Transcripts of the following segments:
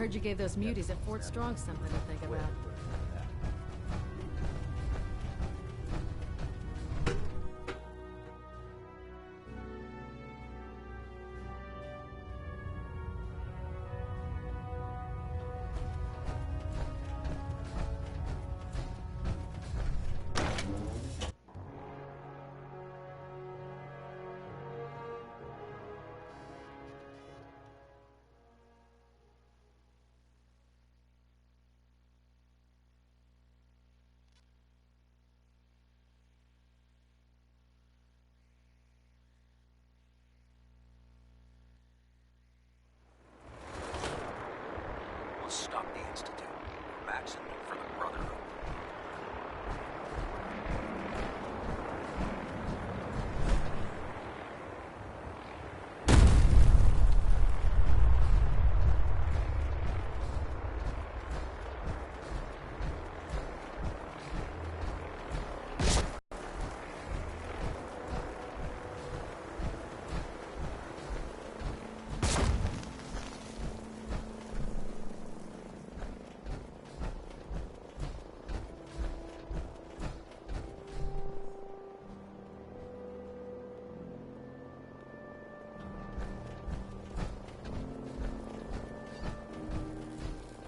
heard you gave those muties at Fort Strong something to think about. We'll stop the Institute. Max and look for the Brotherhood.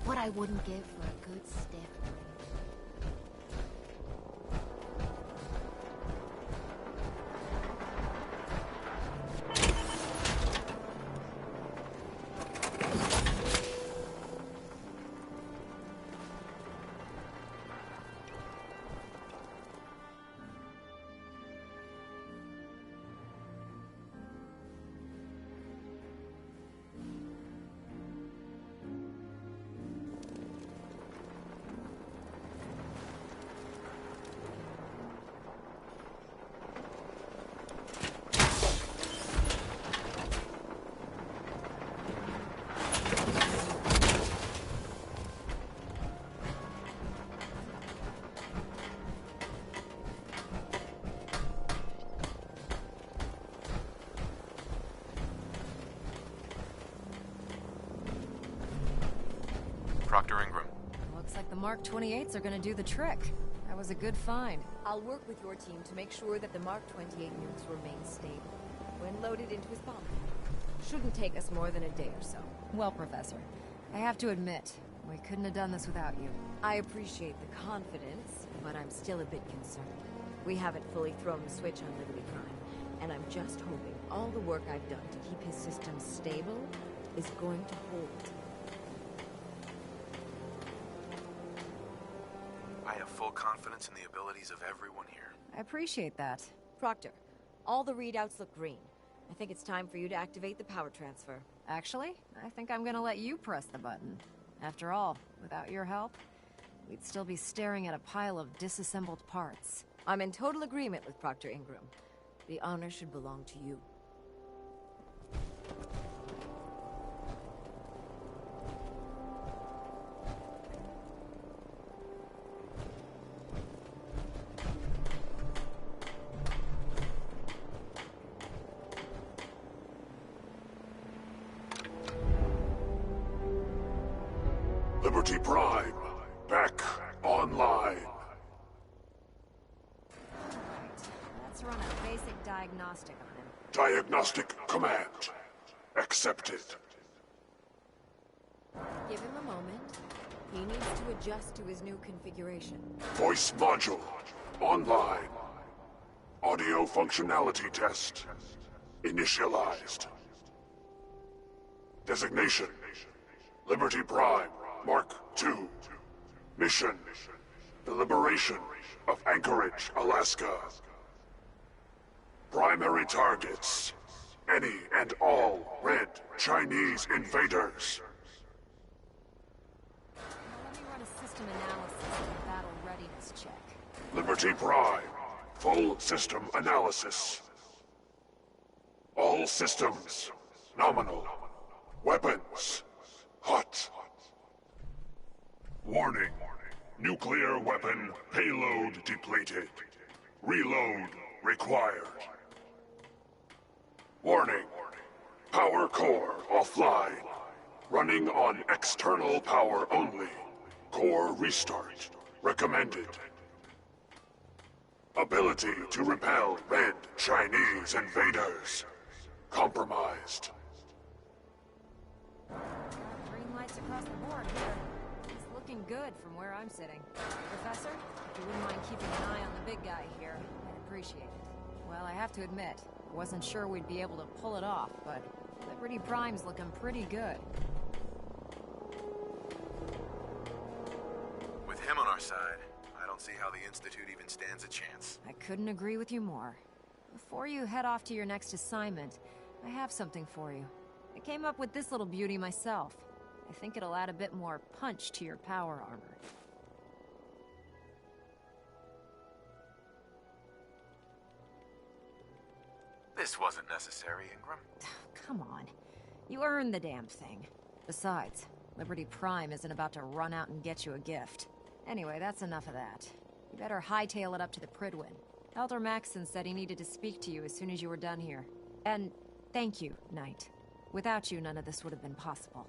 What I wouldn't give for a good stiff. Proctor Ingram. Looks like the Mark 28s are gonna do the trick. That was a good find. I'll work with your team to make sure that the Mark 28 nukes remain stable when loaded into his bomb. Shouldn't take us more than a day or so. Well, Professor, I have to admit, we couldn't have done this without you. I appreciate the confidence, but I'm still a bit concerned. We haven't fully thrown the switch on Liberty Prime, and I'm just hoping all the work I've done to keep his system stable is going to hold. I have full confidence in the abilities of everyone here. I appreciate that. Proctor, all the readouts look green. I think it's time for you to activate the power transfer. Actually, I think I'm gonna let you press the button. After all, without your help, we'd still be staring at a pile of disassembled parts. I'm in total agreement with Proctor Ingram. The honor should belong to you. Liberty Prime, back online. Let's run a basic diagnostic on him. Diagnostic command accepted. Give him a moment. He needs to adjust to his new configuration. Voice module online. Audio functionality test initialized. Designation: Liberty Prime Mark II. Mission: the liberation of Anchorage, Alaska. Primary targets: any and all red Chinese invaders. Now let me run a system analysis and a battle readiness check. Liberty Prime, full system analysis. All systems nominal. Weapons hot. Warning. Nuclear weapon payload depleted. Reload required. Warning. Power core offline. Running on external power only. Core restart. Recommended. Ability to repel red Chinese invaders. Compromised. Green lights across the board here. It's looking good from where I'm sitting. Professor, if you wouldn't mind keeping an eye on the big guy here, I'd appreciate it. Well, I have to admit, wasn't sure we'd be able to pull it off, but Liberty Prime's looking pretty good. With him on our side, I don't see how the Institute even stands a chance. I couldn't agree with you more. Before you head off to your next assignment, I have something for you. I came up with this little beauty myself. I think it'll add a bit more punch to your power armor. This wasn't necessary, Ingram. Come on. You earned the damn thing. Besides, Liberty Prime isn't about to run out and get you a gift. Anyway, that's enough of that. You better hightail it up to the Prydwen. Elder Maxson said he needed to speak to you as soon as you were done here. And thank you, Knight. Without you, none of this would have been possible.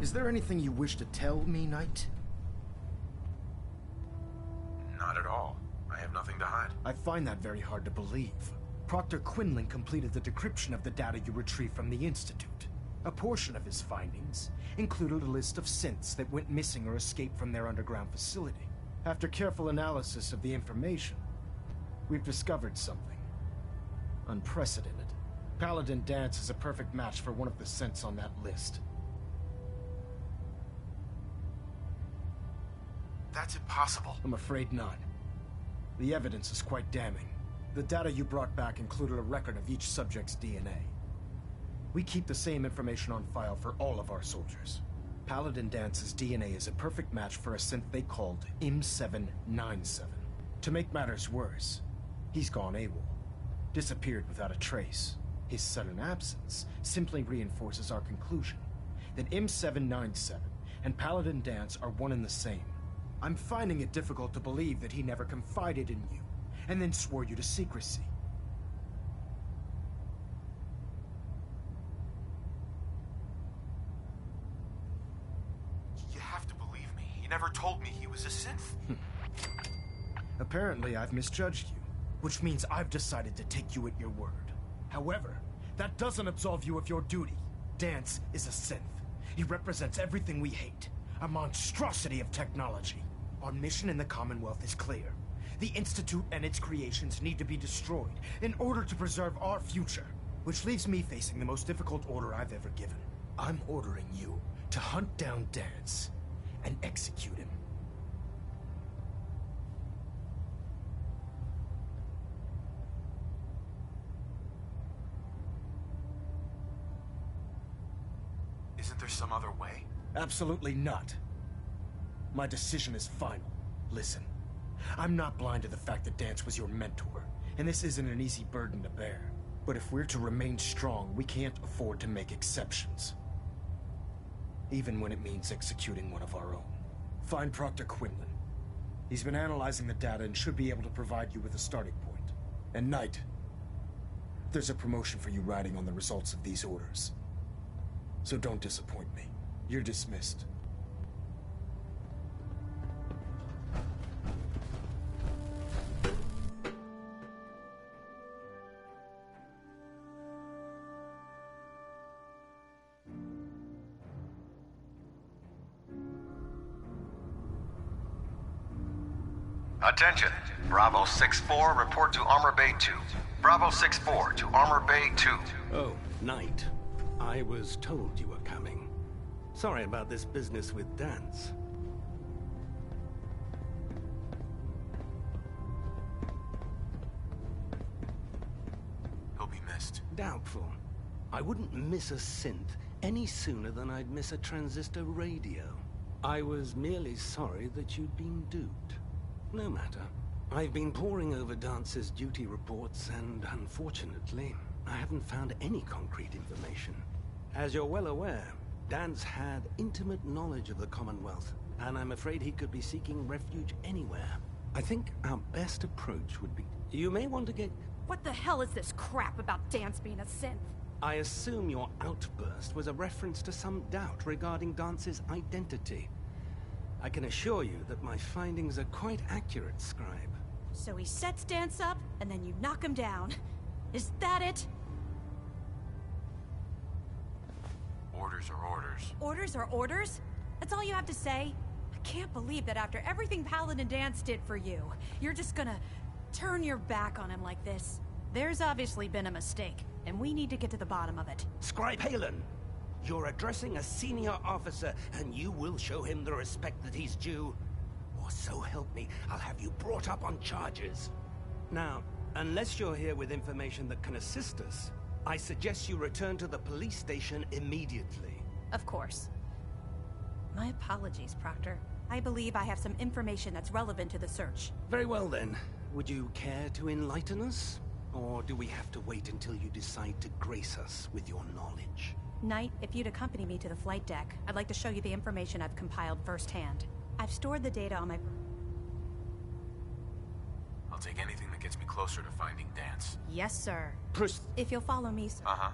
Is there anything you wish to tell me, Knight? Not at all. I have nothing to hide. I find that very hard to believe. Proctor Quinlan completed the decryption of the data you retrieved from the Institute. A portion of his findings included a list of synths that went missing or escaped from their underground facility. After careful analysis of the information, we've discovered something unprecedented. Paladin Danse is a perfect match for one of the synths on that list. That's impossible. I'm afraid not. The evidence is quite damning. The data you brought back included a record of each subject's DNA. We keep the same information on file for all of our soldiers. Paladin Dance's DNA is a perfect match for a synth they called M797. To make matters worse, he's gone AWOL. Disappeared without a trace. His sudden absence simply reinforces our conclusion that M797 and Paladin Danse are one and the same. I'm finding it difficult to believe that he never confided in you, and then swore you to secrecy. You have to believe me. He never told me he was a synth. Apparently, I've misjudged you, which means I've decided to take you at your word. However, that doesn't absolve you of your duty. Danse is a synth. He represents everything we hate. A monstrosity of technology. Our mission in the Commonwealth is clear. The Institute and its creations need to be destroyed in order to preserve our future. Which leaves me facing the most difficult order I've ever given. I'm ordering you to hunt down Danse and execute him. Isn't there some other way? Absolutely not. My decision is final. Listen, I'm not blind to the fact that Danse was your mentor, and this isn't an easy burden to bear. But if we're to remain strong, we can't afford to make exceptions. Even when it means executing one of our own. Find Proctor Quinlan. He's been analyzing the data and should be able to provide you with a starting point. And Knight, there's a promotion for you riding on the results of these orders. So don't disappoint me. You're dismissed. Attention. Bravo 6-4, report to Armor Bay 2. Bravo 6-4 to Armor Bay 2. Oh, Knight. I was told you were coming. Sorry about this business with Danse. He'll be missed. Doubtful. I wouldn't miss a synth any sooner than I'd miss a transistor radio. I was merely sorry that you'd been duped. No matter. I've been poring over Dance's duty reports, and unfortunately, I haven't found any concrete information. As you're well aware, Dance had intimate knowledge of the Commonwealth, and I'm afraid he could be seeking refuge anywhere. I think our best approach would be... You may want to get... What the hell is this crap about Danse being a synth? I assume your outburst was a reference to some doubt regarding Dance's identity. I can assure you that my findings are quite accurate, Scribe. So he sets Danse up, and then you knock him down. Is that it? Orders are orders. Orders are orders? That's all you have to say? I can't believe that after everything Paladin Danse did for you, you're just gonna turn your back on him like this. There's obviously been a mistake, and we need to get to the bottom of it. Scribe Halen! You're addressing a senior officer, and you will show him the respect that he's due. Or so help me, I'll have you brought up on charges. Now, unless you're here with information that can assist us, I suggest you return to the police station immediately. Of course. My apologies, Proctor. I believe I have some information that's relevant to the search. Very well then. Would you care to enlighten us? Or do we have to wait until you decide to grace us with your knowledge? Knight, if you'd accompany me to the flight deck, I'd like to show you the information I've compiled firsthand. I've stored the data on my... I'll take anything that gets me closer to finding Danse. Yes, sir. Pris... If you'll follow me, sir. Uh-huh.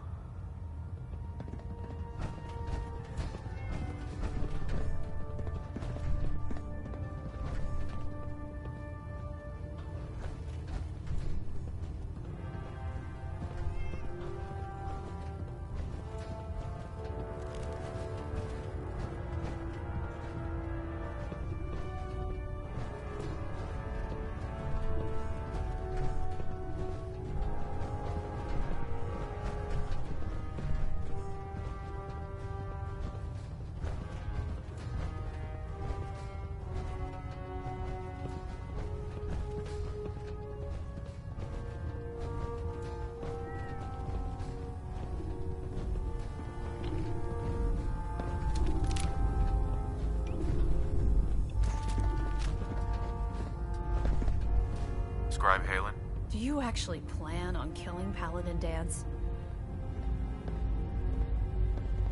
Scribe Halen? Do you actually plan on killing Paladin Danse?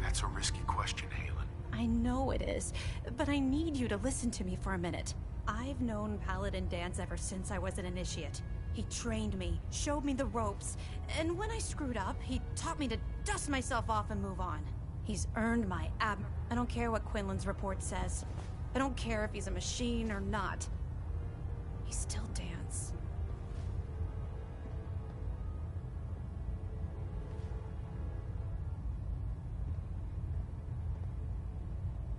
That's a risky question, Halen. I know it is, but I need you to listen to me for a minute. I've known Paladin Danse ever since I was an initiate. He trained me, showed me the ropes, and when I screwed up, he taught me to dust myself off and move on. He's earned my I don't care what Quinlan's report says. I don't care if he's a machine or not. He's still Danse.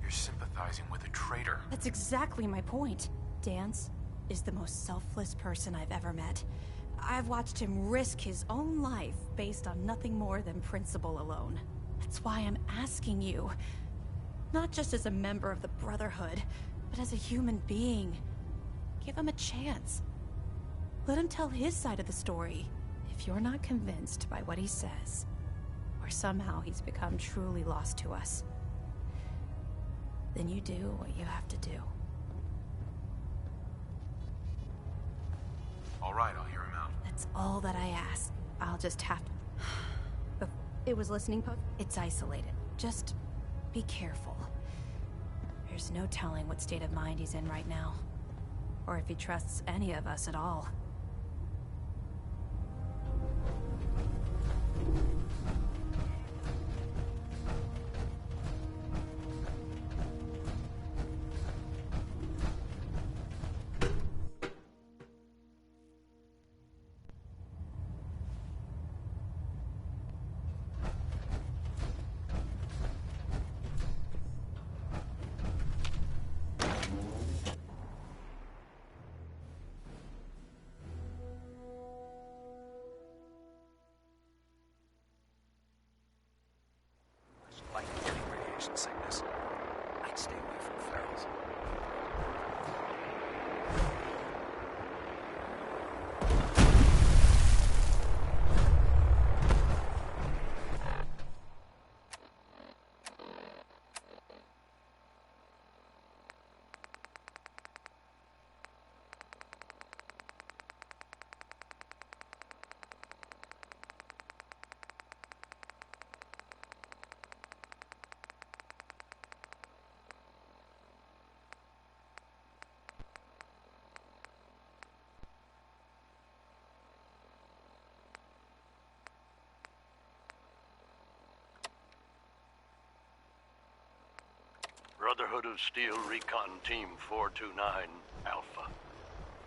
You're sympathizing with a traitor. That's exactly my point. Danse is the most selfless person I've ever met. I've watched him risk his own life based on nothing more than principle alone. That's why I'm asking you. Not just as a member of the Brotherhood, but as a human being. Give him a chance. Let him tell his side of the story. If you're not convinced by what he says, or somehow he's become truly lost to us, then you do what you have to do. All right, I'll hear him out. That's all that I ask. I'll just have to... It was listening post? It's isolated. Just be careful. There's no telling what state of mind he's in right now. Or if he trusts any of us at all. Brotherhood of Steel Recon Team 429 Alpha.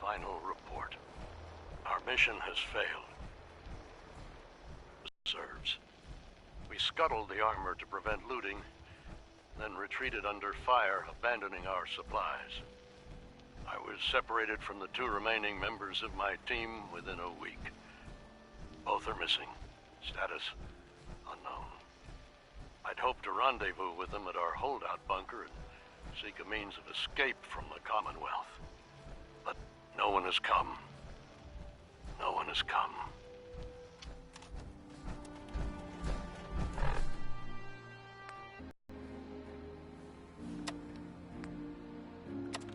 Final report. Our mission has failed. Reserves. We scuttled the armor to prevent looting, then retreated under fire, abandoning our supplies. I was separated from the 2 remaining members of my team within a week. Both are missing. Status unknown. I'd hoped to rendezvous with them at our holdout bunker and seek a means of escape from the Commonwealth. But no one has come. No one has come.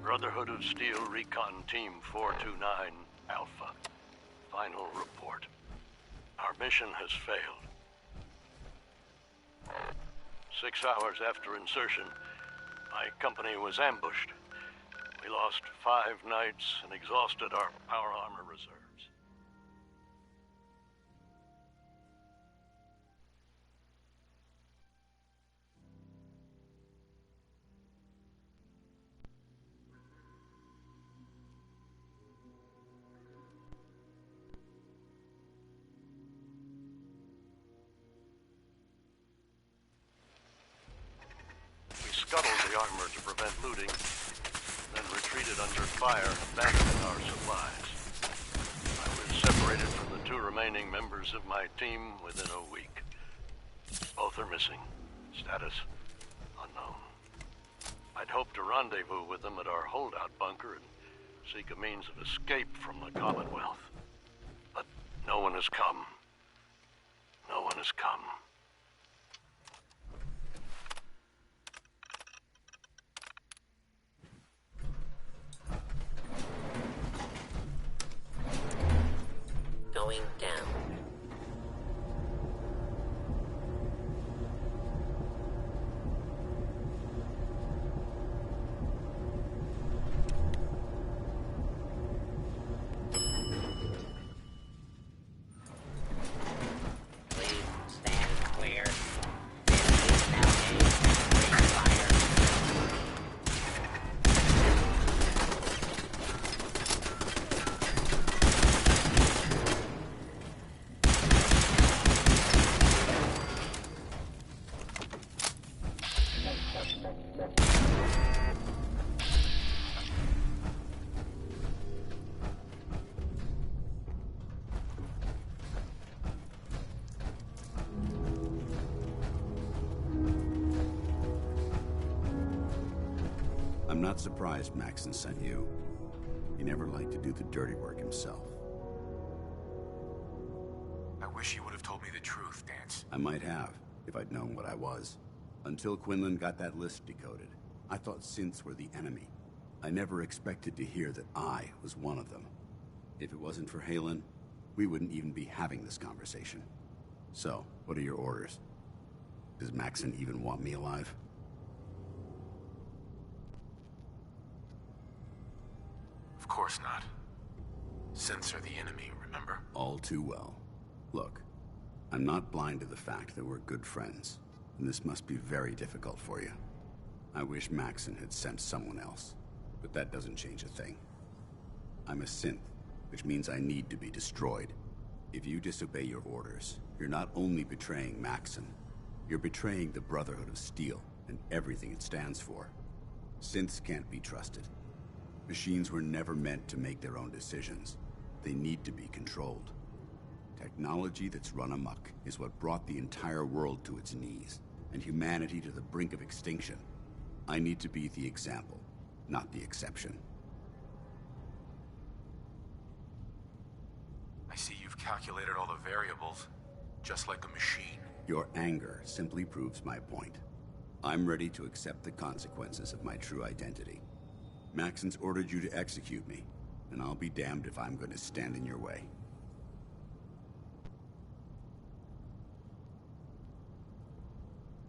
Brotherhood of Steel Recon Team 429 Alpha. Final report. Our mission has failed. 6 hours after insertion, my company was ambushed. We lost 5 knights and exhausted our power armor reserves. Scuttled the armor to prevent looting, then retreated under fire, abandoning our supplies. I was separated from the 2 remaining members of my team within a week. Both are missing. Status unknown. I'd hoped to rendezvous with them at our holdout bunker and seek a means of escape from the Commonwealth. But no one has come. No one has come. Going down. Please stand clear. This is now a fire. I'm not surprised Maxson sent you. He never liked to do the dirty work himself. I wish you would have told me the truth, Danse. I might have, if I'd known what I was. Until Quinlan got that list decoded, I thought synths were the enemy. I never expected to hear that I was one of them. If it wasn't for Haylen, we wouldn't even be having this conversation. So, what are your orders? Does Maxson even want me alive? Of course not. Synths are the enemy, remember? All too well. Look, I'm not blind to the fact that we're good friends, and this must be very difficult for you. I wish Maxson had sent someone else, but that doesn't change a thing. I'm a synth, which means I need to be destroyed. If you disobey your orders, you're not only betraying Maxson, you're betraying the Brotherhood of Steel and everything it stands for. Synths can't be trusted. Machines were never meant to make their own decisions. They need to be controlled. Technology that's run amok is what brought the entire world to its knees, and humanity to the brink of extinction. I need to be the example, not the exception. I see you've calculated all the variables, just like a machine. Your anger simply proves my point. I'm ready to accept the consequences of my true identity. Maxson's ordered you to execute me, and I'll be damned if I'm going to stand in your way.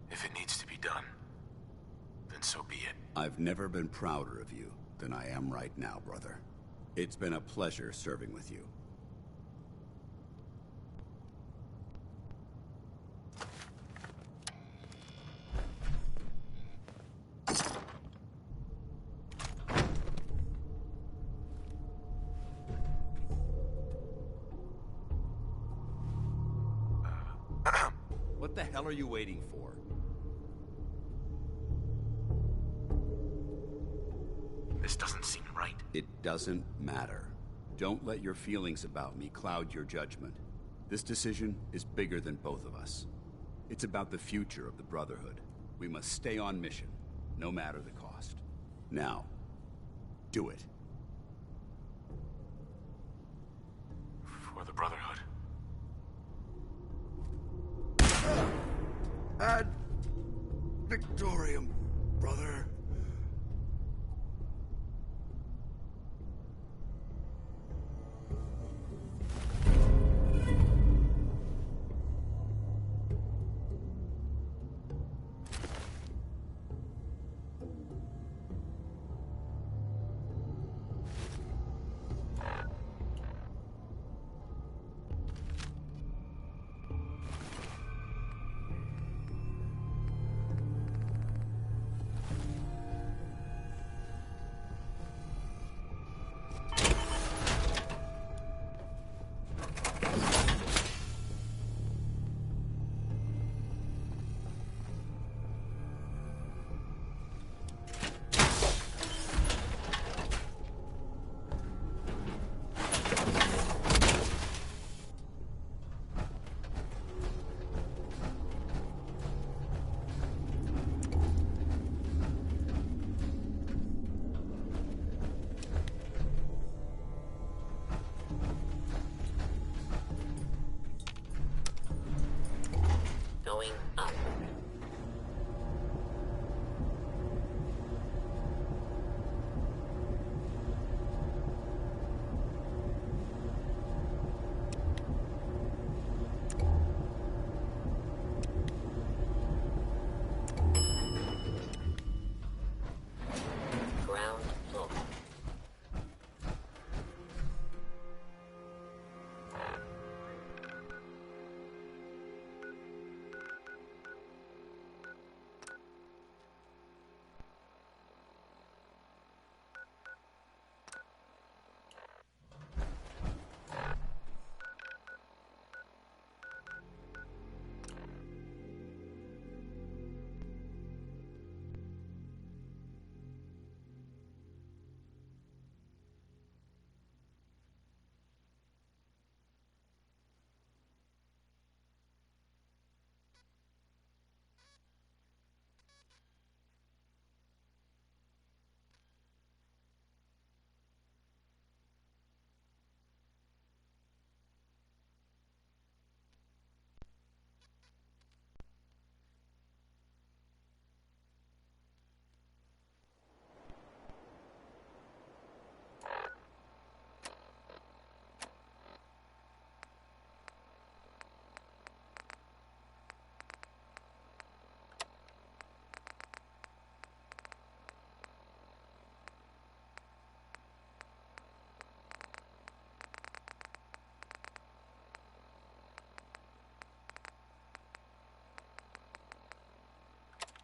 If it needs to be done, then so be it. I've never been prouder of you than I am right now, brother. It's been a pleasure serving with you. What the hell are you waiting for? This doesn't seem right. It doesn't matter. Don't let your feelings about me cloud your judgment. This decision is bigger than both of us. It's about the future of the Brotherhood. We must stay on mission, no matter the cost. Now, do it. For the Brotherhood. Ad Victorium, brother. Going up. Ground floor.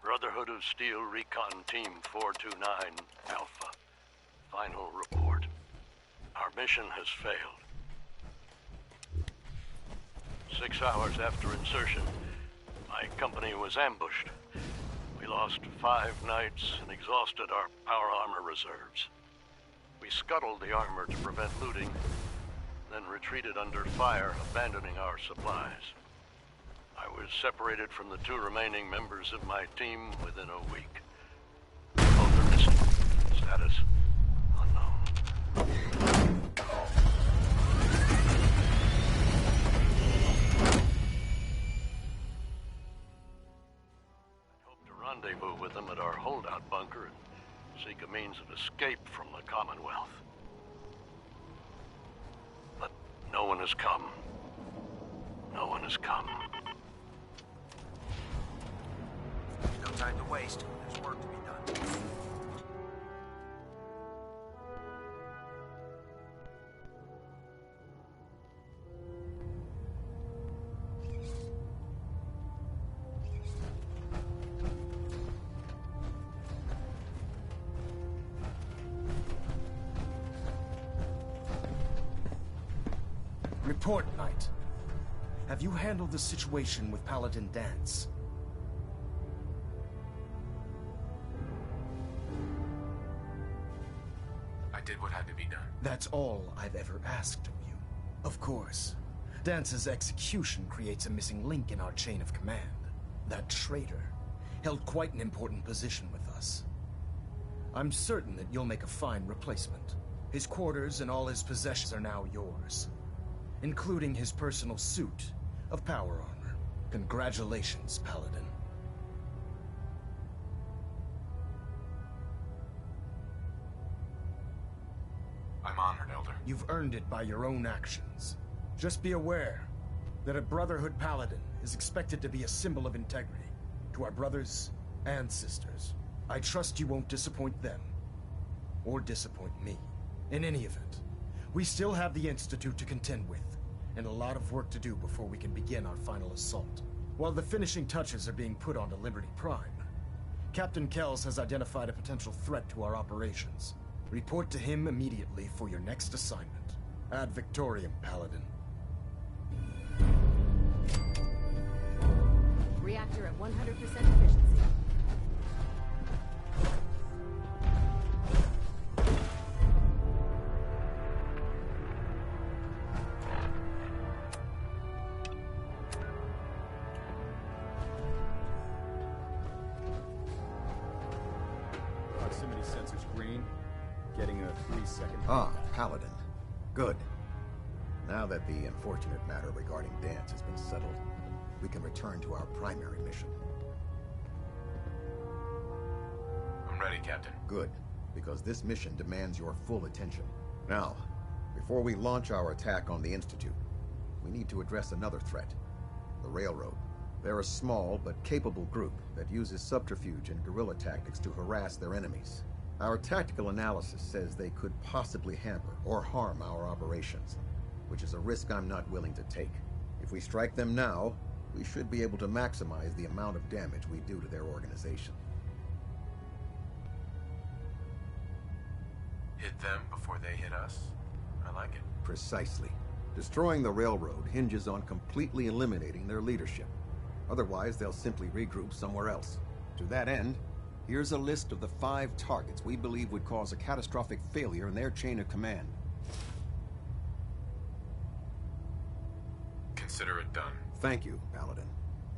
Brotherhood of Steel Recon Team 429 Alpha. Final report. Our mission has failed. 6 hours after insertion, my company was ambushed. We lost 5 knights and exhausted our power armor reserves. We scuttled the armor to prevent looting, then retreated under fire, abandoning our supplies. I was separated from the 2 remaining members of my team within a week. Both are missing. Status unknown. I hope to rendezvous with them at our holdout bunker and seek a means of escape from the Commonwealth. But no one has come. No one has come. No time to waste. There's work to be done. Report, Knight. have you handled the situation with Paladin Danse? I did what had to be done. That's all I've ever asked of you. Of course, Dance's execution creates a missing link in our chain of command. That traitor held quite an important position with us. I'm certain that you'll make a fine replacement. His quarters and all his possessions are now yours, including his personal suit of power armor. Congratulations, Paladin. I'm honored, Elder. You've earned it by your own actions. Just be aware that a Brotherhood Paladin is expected to be a symbol of integrity to our brothers and sisters. I trust you won't disappoint them, or disappoint me. In any event, we still have the Institute to contend with, and a lot of work to do before we can begin our final assault. While the finishing touches are being put onto Liberty Prime, Captain Kells has identified a potential threat to our operations. Report to him immediately for your next assignment. Ad Victoriam, Paladin. Reactor at 100% efficiency. Proximity sensors green. Getting a 3-second. Ah, Paladin. Good. Now that the unfortunate matter regarding Danse has been settled, we can return to our primary mission. I'm ready, Captain. Good, because this mission demands your full attention. Now, before we launch our attack on the Institute, we need to address another threat. The Railroad. They're a small but capable group that uses subterfuge and guerrilla tactics to harass their enemies. Our tactical analysis says they could possibly hamper or harm our operations, which is a risk I'm not willing to take. If we strike them now, we should be able to maximize the amount of damage we do to their organization. Hit them before they hit us? I like it. Precisely. Destroying the railroad hinges on completely eliminating their leadership. Otherwise, they'll simply regroup somewhere else. To that end, here's a list of the 5 targets we believe would cause a catastrophic failure in their chain of command. Consider it done. Thank you, Paladin.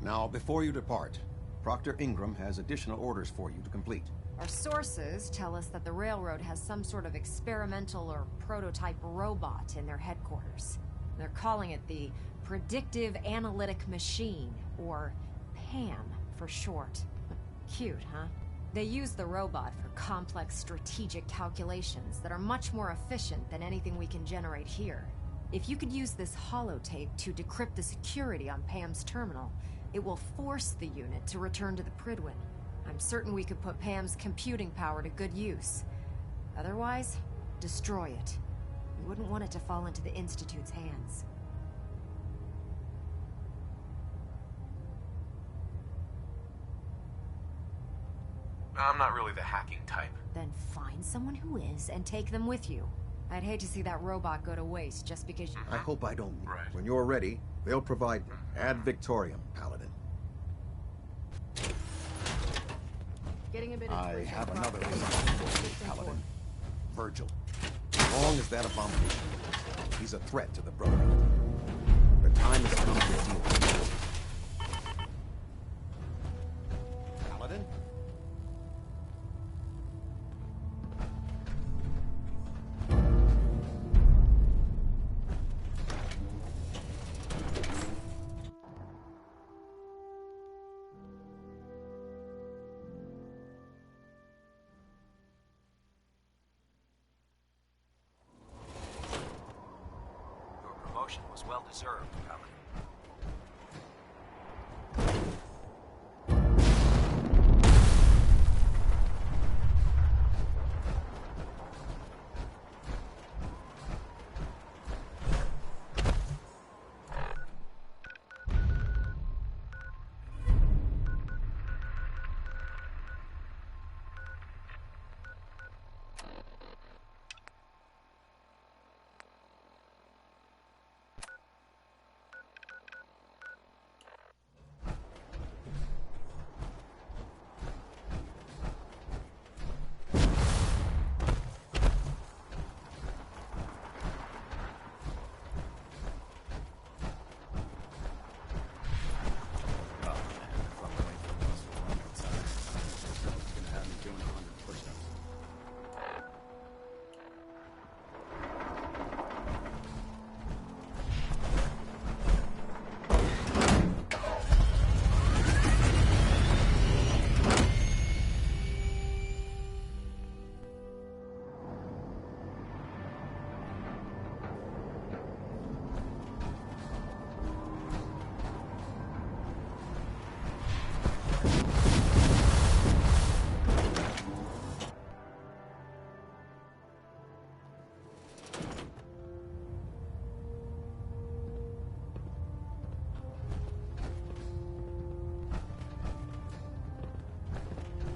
Now, before you depart, Proctor Ingram has additional orders for you to complete. Our sources tell us that the Railroad has some sort of experimental or prototype robot in their headquarters. They're calling it the Predictive Analytic Machine, or PAM for short. Cute, huh? They use the robot for complex strategic calculations that are much more efficient than anything we can generate here. If you could use this holotape to decrypt the security on Pam's terminal, it will force the unit to return to the Prydwen. I'm certain we could put Pam's computing power to good use. Otherwise, destroy it. We wouldn't want it to fall into the Institute's hands. I'm not really the hacking type. Then find someone who is and take them with you. I'd hate to see that robot go to waste just because you... I hope I don't. Right. When you're ready, they'll provide Ad Victoriam, Paladin. Getting a bit I have another assignment for you, Paladin. Virgil. As long as that abomination, he's a threat to the Brotherhood. The time has come to deal with him. Paladin? Promotion was well deserved, Paladin.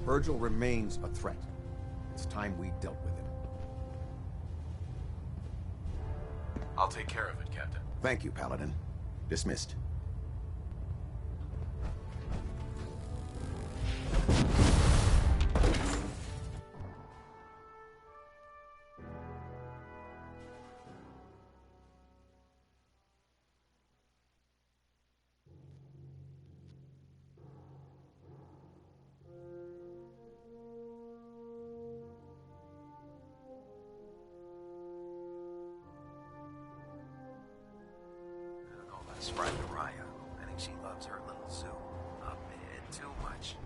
Virgil remains a threat. It's time we dealt with him. I'll take care of it, Captain. Thank you, Paladin. Dismissed. Sprite Mariah. I think she loves her little zoo a bit too much.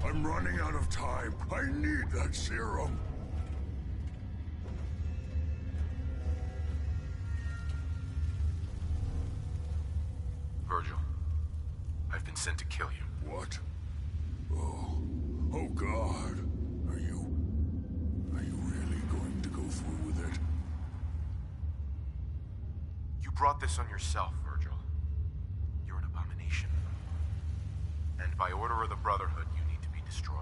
I'm running out of time. I need that serum. Virgil, I've been sent to kill you. What? Oh God. Are you really going to go through with it? You brought this on yourself, Virgil. You're an abomination. And by order of the Brotherhood, you need to be destroyed.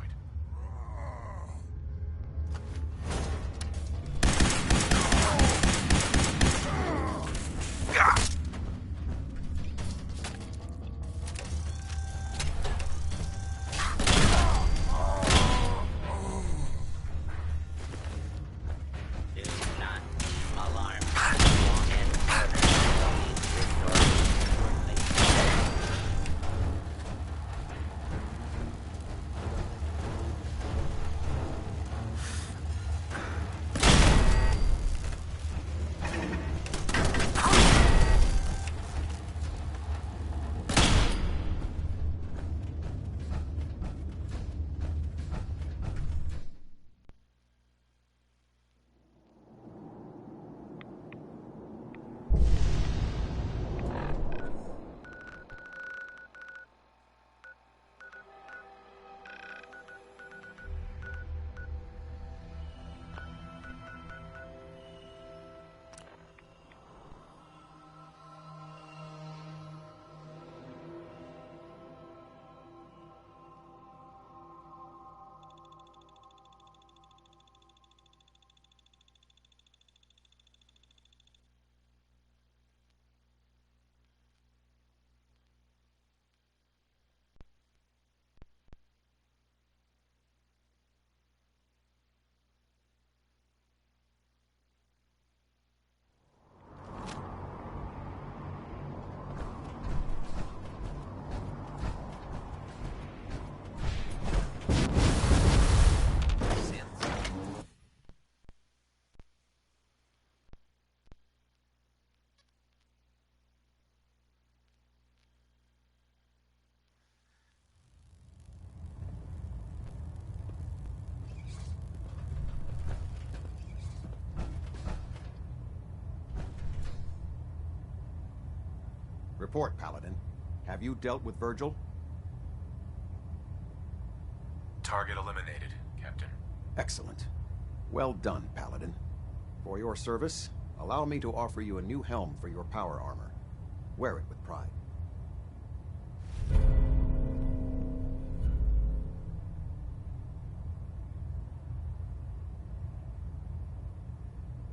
Report, Paladin. Have you dealt with Virgil? Target eliminated, Captain. Excellent. Well done, Paladin. For your service, allow me to offer you a new helm for your power armor. Wear it with pride.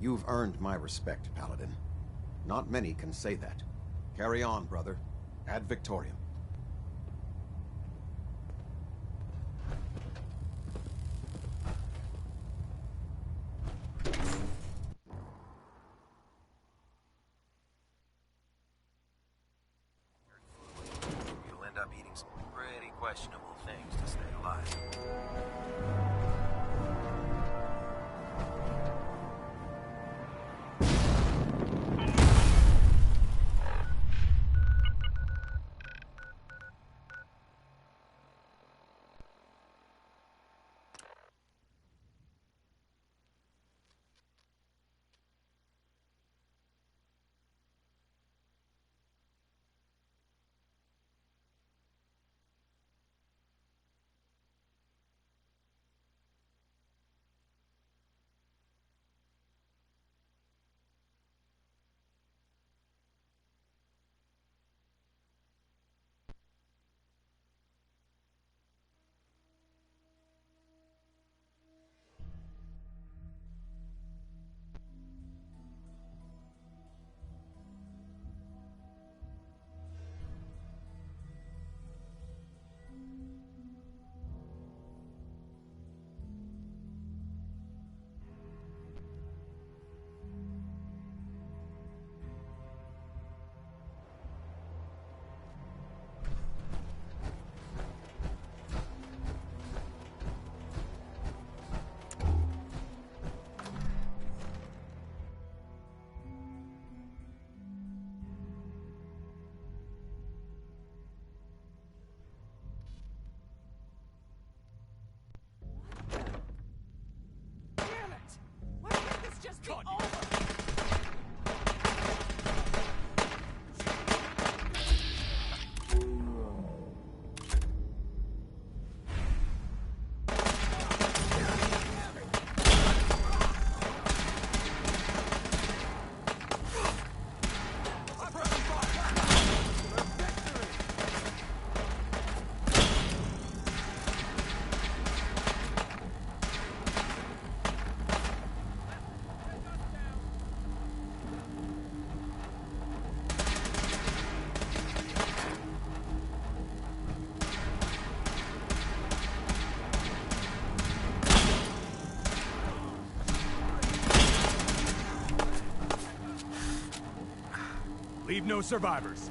You've earned my respect, Paladin. Not many can say that. Carry on, brother. Ad Victoriam. things to stay alive. Leave no survivors.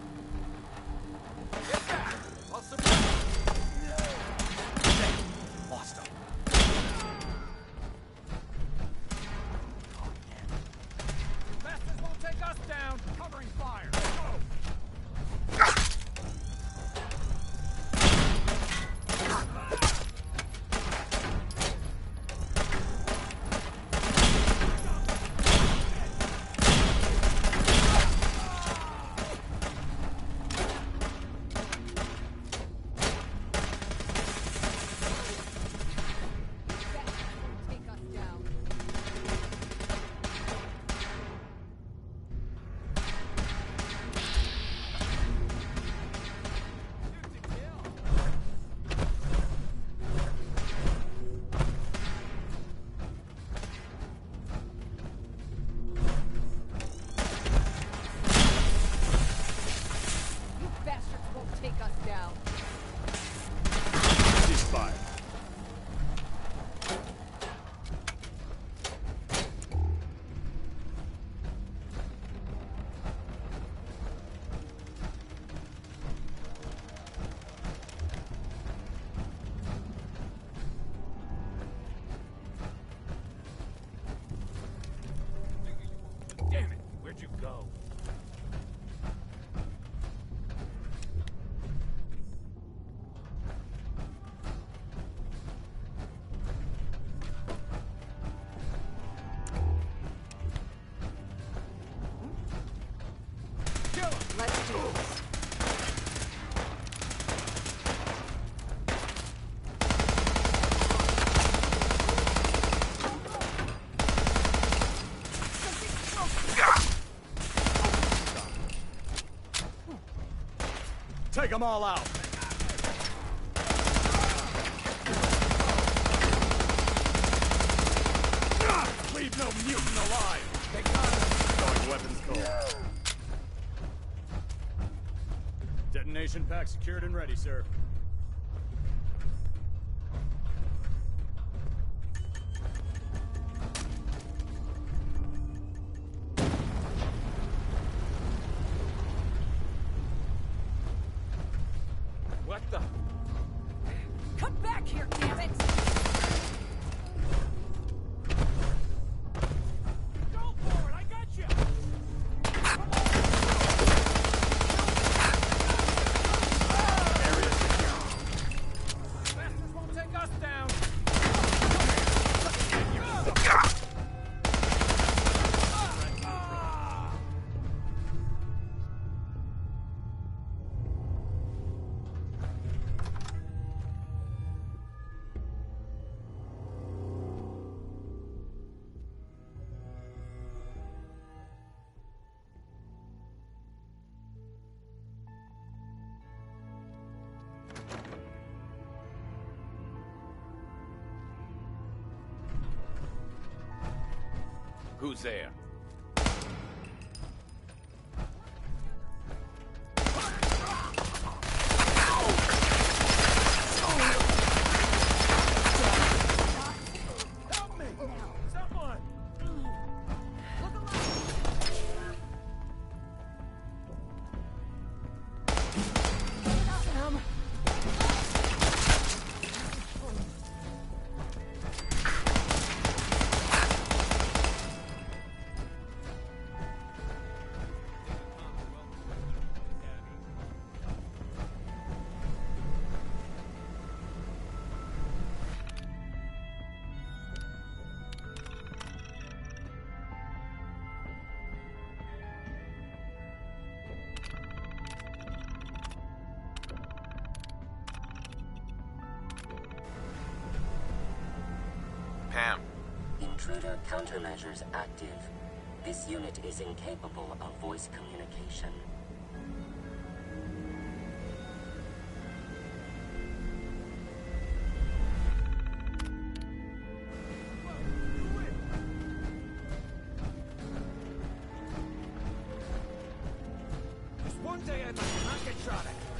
Get back! I'll survive. Lost him. Bastards won't take us down! Covering fire! Go! Let's do this. Take them all out. Leave no mutant alive. They got us. Going weapons cold. Detonation pack secured and ready, sir. What the? Who's there? Pam. Intruder countermeasures active. This unit is incapable of voice communication. Just one day I might not get shot at.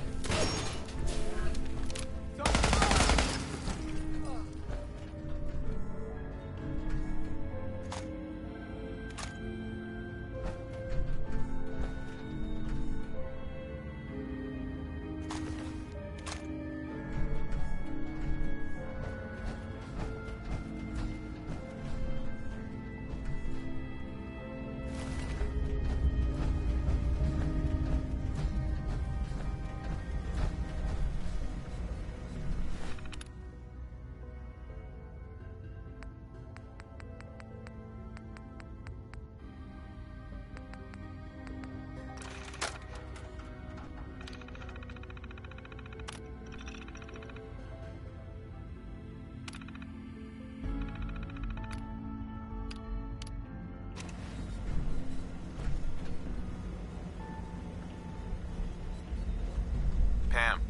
Pam.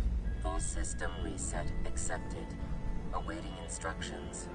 Full system reset accepted. Awaiting instructions.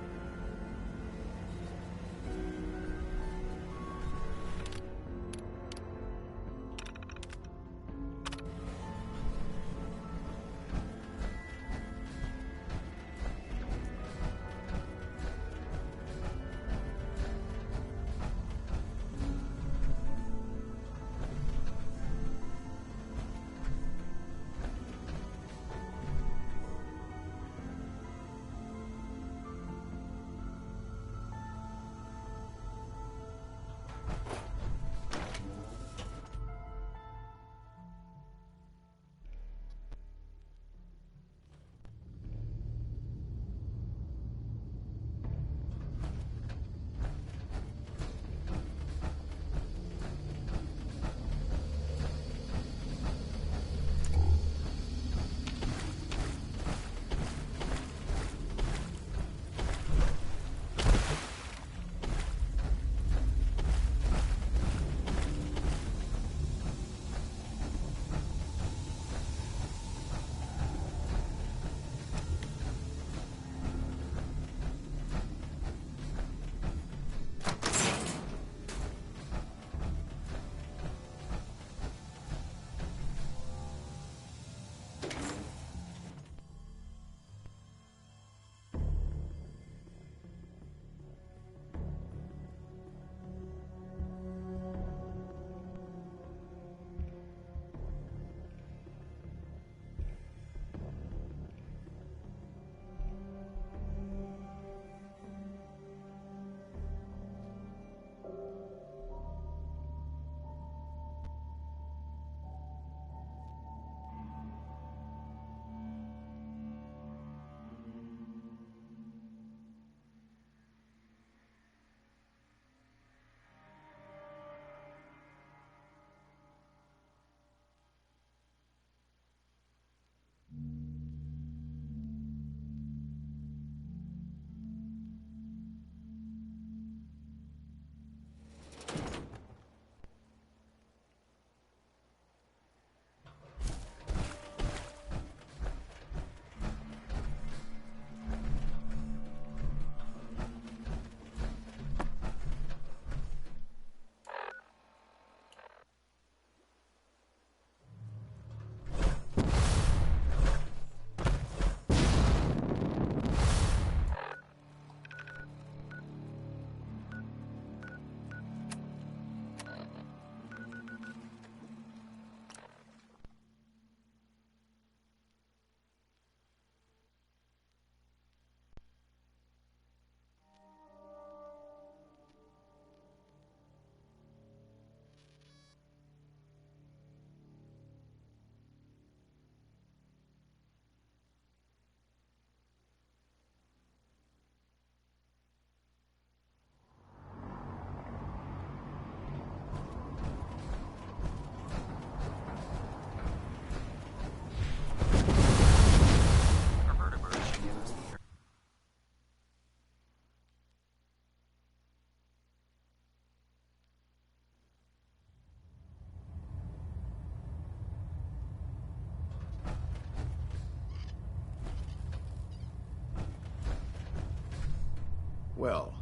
Well,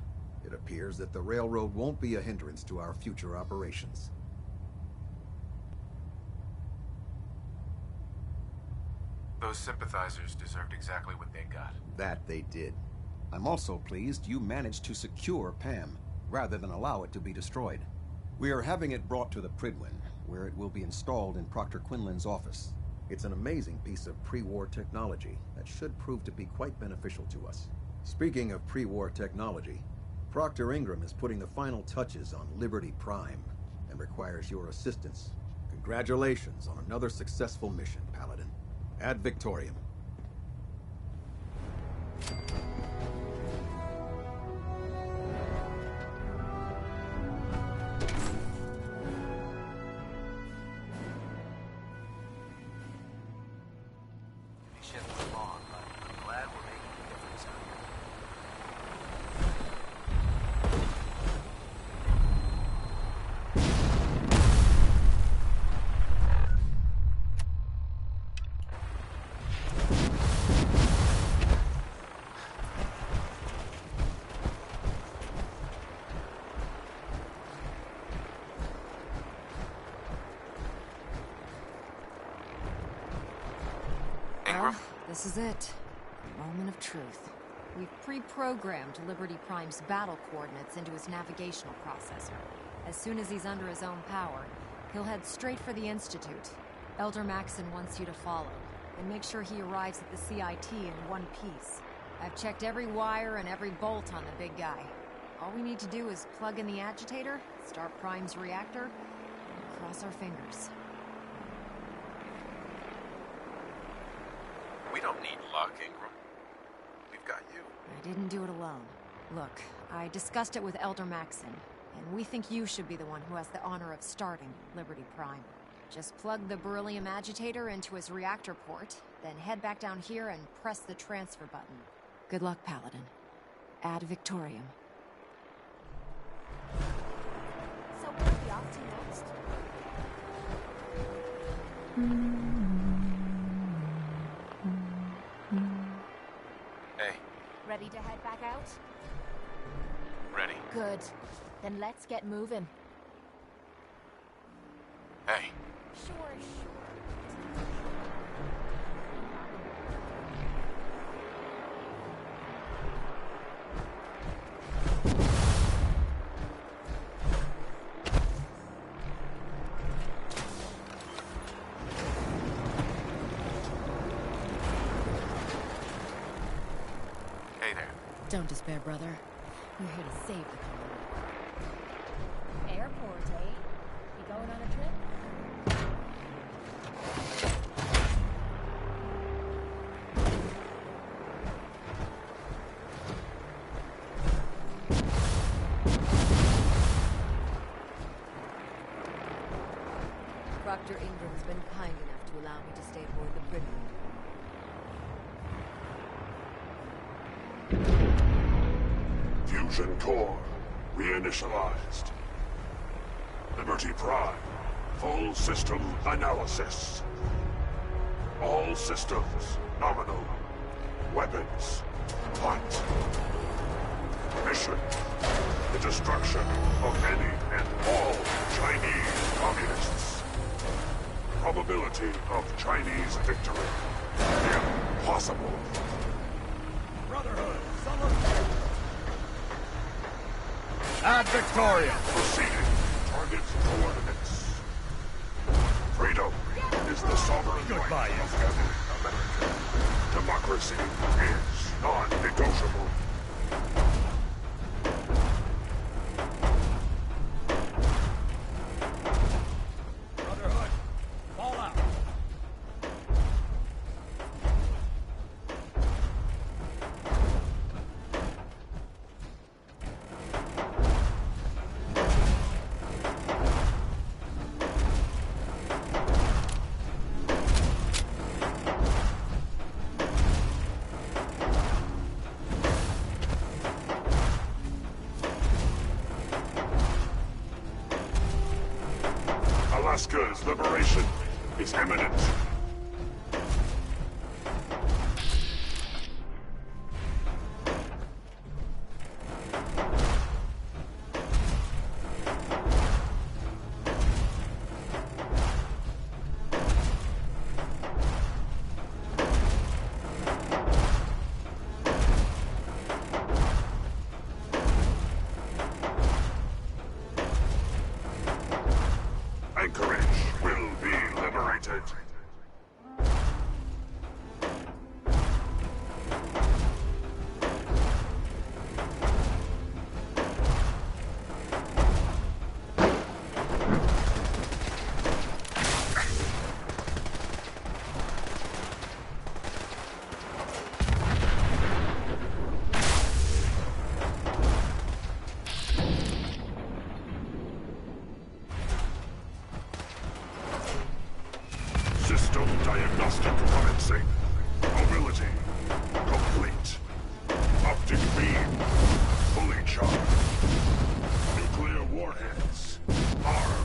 it appears that the railroad won't be a hindrance to our future operations. Those sympathizers deserved exactly what they got. That they did. I'm also pleased you managed to secure Pam, rather than allow it to be destroyed. We are having it brought to the Prydwen, where it will be installed in Proctor Quinlan's office. It's an amazing piece of pre-war technology that should prove to be quite beneficial to us. Speaking of pre-war technology, Proctor Ingram is putting the final touches on Liberty Prime and requires your assistance. Congratulations on another successful mission, Paladin. Ad Victoriam. This is it. The moment of truth. We've pre-programmed Liberty Prime's battle coordinates into his navigational processor. As soon as he's under his own power, he'll head straight for the Institute. Elder Maxson wants you to follow, and make sure he arrives at the CIT in one piece. I've checked every wire and every bolt on the big guy. All we need to do is plug in the agitator, start Prime's reactor, and cross our fingers. We don't need luck, Ingram. We've got you. I didn't do it alone. Look, I discussed it with Elder Maxson, and we think you should be the one who has the honor of starting Liberty Prime. Just plug the beryllium agitator into his reactor port, then head back down here and press the transfer button. Good luck, Paladin. Ad Victoriam. So where are we off to next? Hey. Ready to head back out? Ready. Good. Then let's get moving. Hey. Sure. Don't despair, brother. We're here to save the colony. Airport, eh? You going on a trip? Proctor Ingram's been kind enough to allow me to stay aboard the Prydwen. Fusion core reinitialized. Liberty Prime, full system analysis. All systems nominal. Weapons hot. Mission: the destruction of any and all Chinese communists. Probability of Chinese victory: impossible. Brotherhood, someone... Ad Victoria! Proceeding. Target coordinates. Freedom is the sovereign Goodbye, right of every American. Democracy is non-negotiable. Brotherhood, fall out! Alaska's liberation is imminent. Diagnostic commencing. Mobility complete. Optic beam fully charged. Nuclear warheads armed.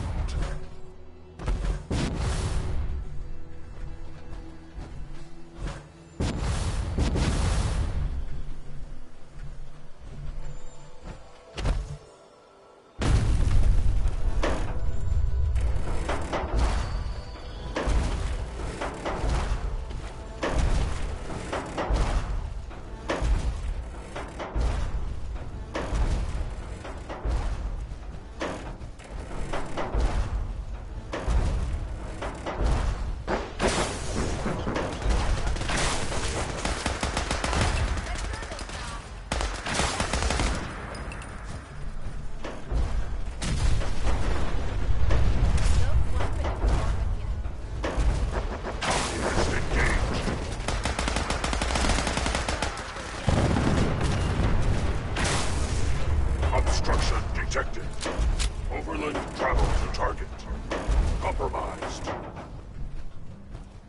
Obstruction detected. Overland travel to target. Compromised.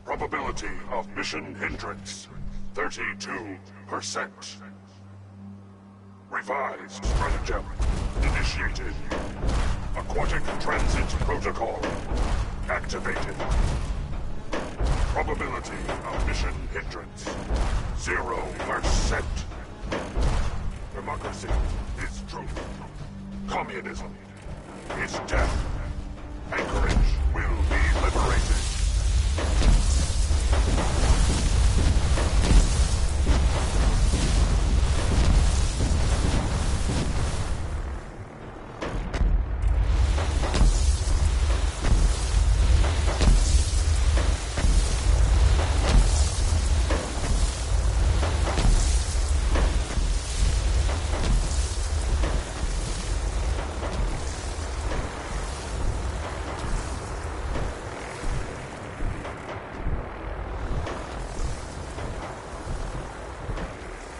Probability of mission hindrance, 32%. Revised stratagem initiated. Aquatic transit protocol activated. Probability of mission hindrance, 0%. Democracy is truth. Communism is death. Anchorage will be liberated.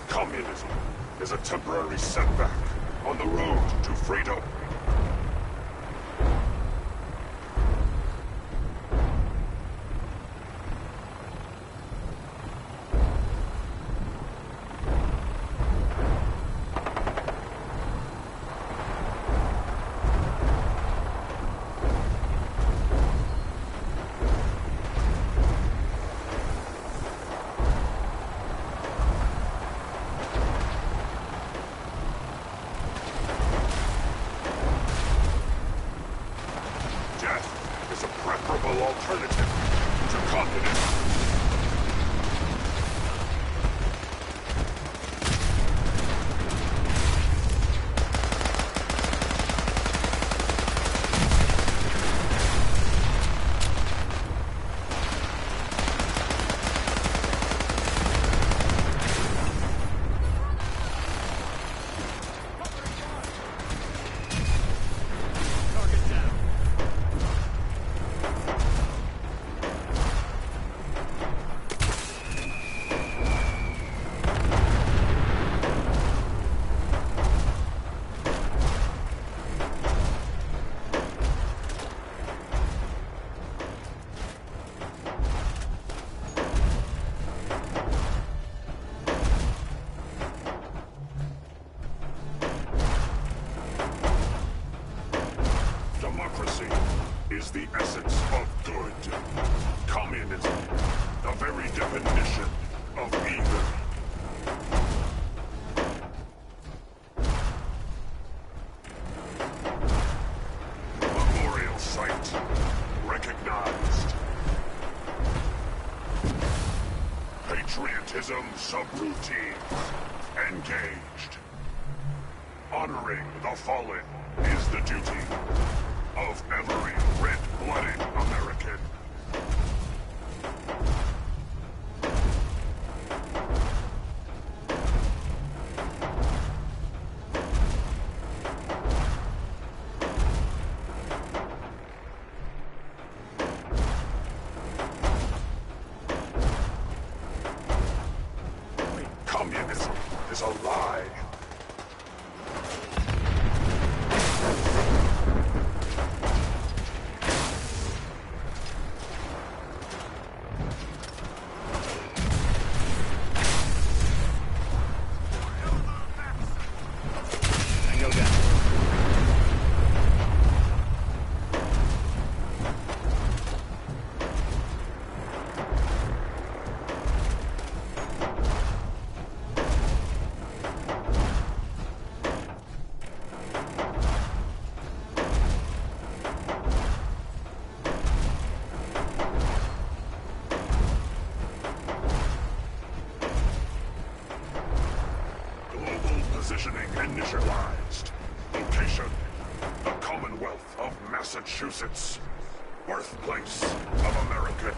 Communism is a temporary setback on the road to freedom. Alternative to communism. Democracy is the essence of good. Communism, the very definition of evil. Memorial site recognized. Patriotism subroutines engaged. Honoring the fallen is the duty of every red-blooded American. Communism is a lie. Positioning initialized. Location: the Commonwealth of Massachusetts. Birthplace of America.